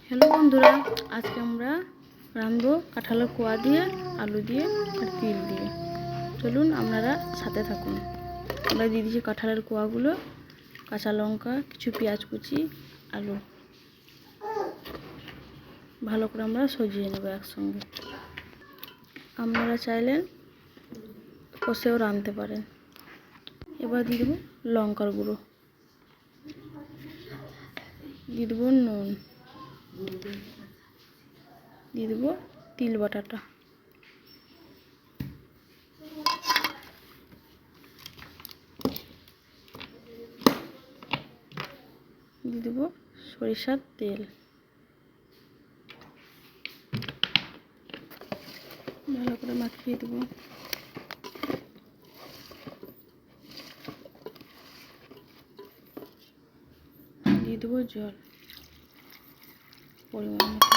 Hello বন্ধুরা, আজকে আমরা রাঁধবো কাঁঠালের কোয়া দিয়ে, আলু দিয়ে আর তিল দিয়ে। চলুন আপনারা সাথে থাকুন। আমরা দিয়ে দিচ্ছি কাঁঠালের কোয়াগুলো, কাঁচা লঙ্কা, কিছু পেঁয়াজ কুচি, আলু। ভালো করে আমরা সজিয়ে নেব একসঙ্গে। আপনারা চাইলে কষেও রাঁধতে পারেন। এবার দিয়ে দেবো লঙ্কার গুঁড়ো, দিয়ে দেবো নুন, দিয়ে দেবো তিল বাটাটা, দিয়ে দেবো সরিষার তেল, ভালো করে মাখিয়ে দেবো। দিয়ে দেবো জল পরিমাণ মতো।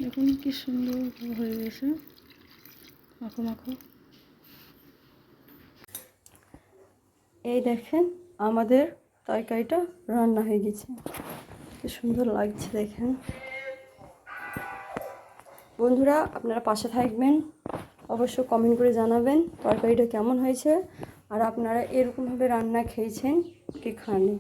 দেখুন কি সুন্দর হয়ে গেছে, মাখো মাখো। এই দেখেন আমাদের তরকারিটা রান্না হয়ে গেছে, কি সুন্দর লাগছে দেখেন। বন্ধুরা আপনারা পাশে থাকবেন, অবশ্য কমেন্ট করে জানাবেন তরকারিটা কেমন হয়েছে, আর আপনারা এরকমভাবে রান্না খেয়েছেন কি খাননি।